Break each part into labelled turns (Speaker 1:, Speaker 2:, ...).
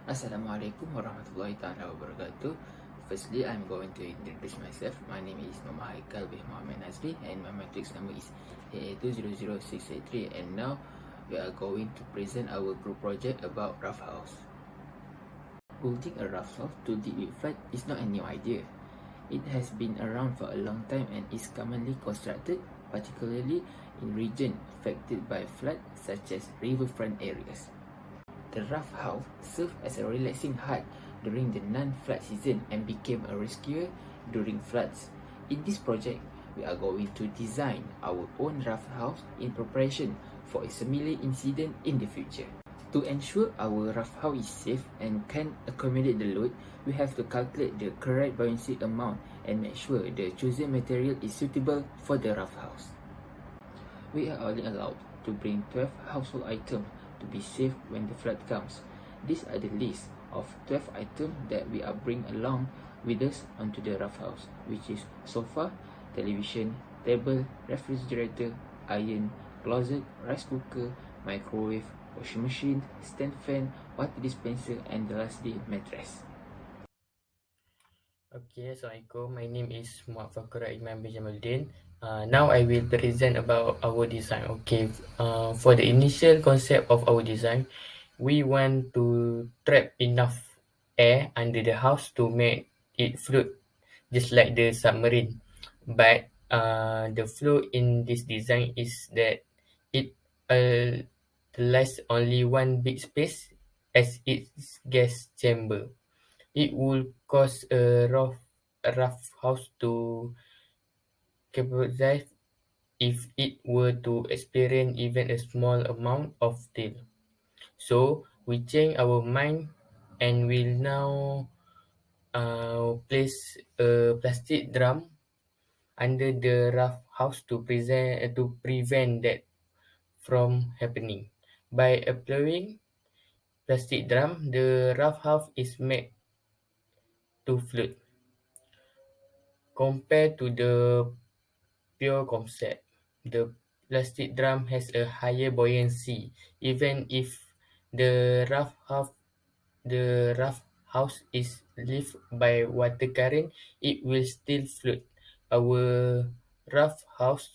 Speaker 1: Assalamualaikum warahmatullahi taala wabarakatuh. Firstly, I'm going to introduce myself. My name is Muhammad Haikal bin Muhammad Nazri and my matrix number is AA200683, and now we are going to present our group project about Raft House. Building a raft house to deal with flood is not a new idea. It has been around for a long time and is commonly constructed, particularly in regions affected by flood such as riverfront areas. The raft house served as a relaxing hut during the non-flood season and became a rescuer during floods. In this project, we are going to design our own raft house in preparation for a similar incident in the future. To ensure our raft house is safe and can accommodate the load, we have to calculate the correct buoyancy amount and make sure the chosen material is suitable for the raft house. We are only allowed to bring 12 household items to be safe when the flood comes. These are the list of 12 items that we are bring along with us onto the raft house, which is sofa, television, table, refrigerator, iron, closet, rice cooker, microwave, washing machine, stand fan, water dispenser, and lastly, mattress.
Speaker 2: Okay, Assalamualaikum. My name is Muhammad Fakura Imam bin Jamaluddin. Now I will present about our design. Okay, for the initial concept of our design, we want to trap enough air under the house to make it float, just like the submarine. But the flow in this design is that it utilize only one big space as its gas chamber. It would cost a rough house to capitalize if it were to experience even a small amount of tail. So we change our mind and will now place a plastic drum under the rough house to prevent that from happening. By applying plastic drum, the rough house is made to float. Compared to the pure concept, the plastic drum has a higher buoyancy. Even if the rough house is lifted by water current, it will still float. Our rough house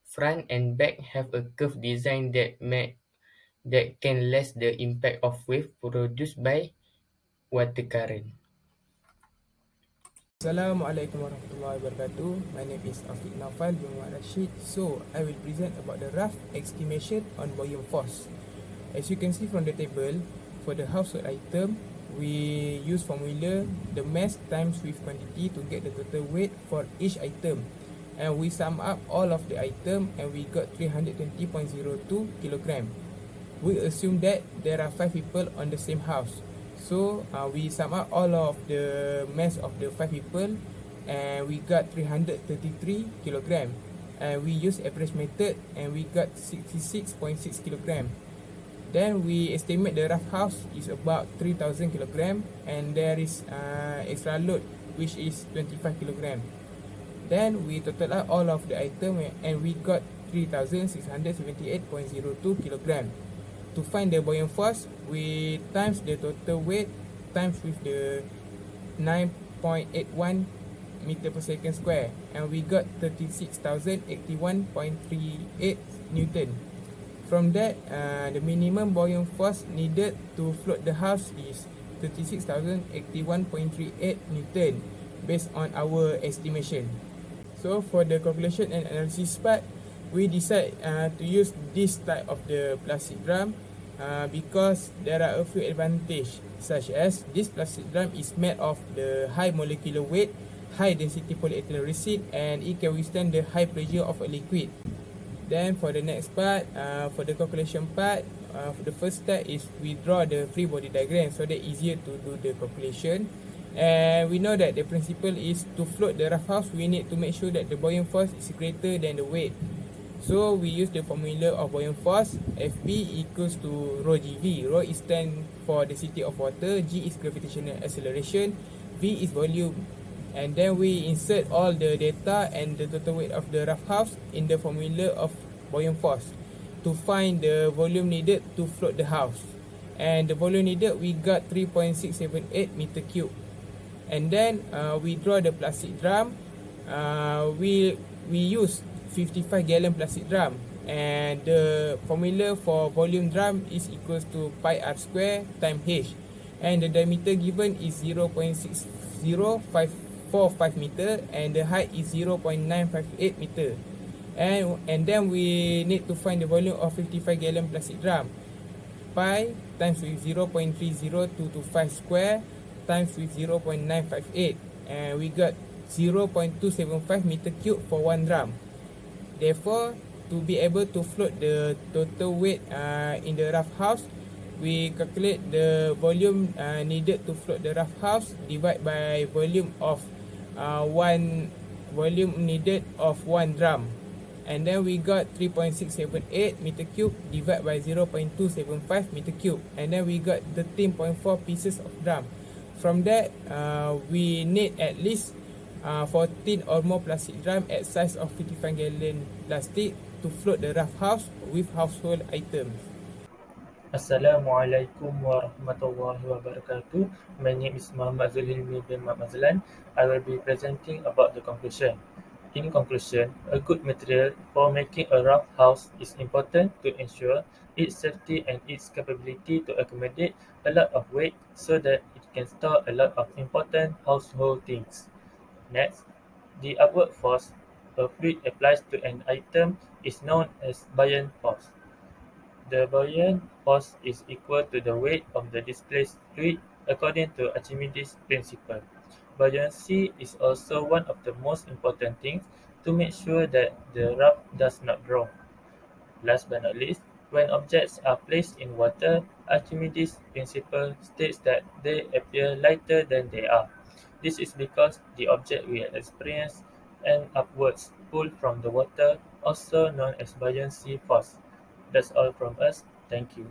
Speaker 2: front and back have a curved design that can less the impact of wave produced by water current.
Speaker 3: Assalamualaikum warahmatullahi wabarakatuh. My name is Afiq Naufal bin Muhammad Rashid. So, I will present about the rough estimation on buoyant force. As you can see from the table, for the household item, we use formula the mass times with quantity to get the total weight for each item. And we sum up all of the item and we got 320.02 kilogram. We assume that there are 5 people on the same house. So we sum up all of the mass of the 5 people and we got 333 kilogram. And we use average method and we got 66.6 kilogram. Then we estimate the rough house is about 3000 kilogram and there is extra load which is 25 kilogram. Then we total up all of the item and we got 3678.02 kilogram. To find the buoyant force, we times the total weight times with the 9.81 meter per second square and we got 36,081.38 Newton. From that, the minimum buoyant force needed to float the house is 36,081.38 Newton based on our estimation. So for the calculation and analysis part, we decide to use this type of the plastic drum because there are a few advantages, such as this plastic drum is made of the high molecular weight, high density polyethylene resin, and it can withstand the high pressure of a liquid. Then for the next part, for the calculation part, the first step is we draw the free body diagram so that easier to do the calculation. And we know that the principle is to float the rough house, we need to make sure that the buoyant force is greater than the weight. So we use the formula of buoyant force. Fb equals to rho GV. Rho is stand for density of water, G is gravitational acceleration, V is volume. And then we insert all the data and the total weight of the rough house in the formula of buoyant force to find the volume needed to float the house. and the volume needed we got 3.678 meter cube. And then we draw the plastic drum. We use 55 gallon plastic drum, and the formula for volume drum is equals to pi r square times h, and the diameter given is 0.60545 meter, and the height is 0.958 meter. And then we need to find the volume of 55 gallon plastic drum. Pi times with 0.30225 square times with 0.958, and we got 0.275 meter cube for one drum. Therefore, to be able to float the total weight in the raft house, we calculate the volume needed to float the raft house divided by volume of one drum. And then we got 3.678 meter cube divided by 0.275 meter cube, and then we got 13.4 pieces of drum. From that, we need at least 14 or more plastic drum at size of 55 gallon plastic to float the raft house with household items.
Speaker 2: Assalamualaikum warahmatullahi wabarakatuh. My name is Muhammad Zulhilmi bin Mazlan. I will be presenting about the conclusion. In conclusion, a good material for making a raft house is important to ensure its safety and its capability to accommodate a lot of weight so that it can store a lot of important household things. Next, the upward force a fluid applies to an item is known as buoyant force. The buoyant force is equal to the weight of the displaced fluid according to Archimedes' principle. Buoyancy is also one of the most important things to make sure that the raft does not drown. Last but not least, when objects are placed in water, Archimedes' principle states that they appear lighter than they are. This is because the object will experience an upwards pull from the water, also known as buoyancy force. That's all from us. Thank you.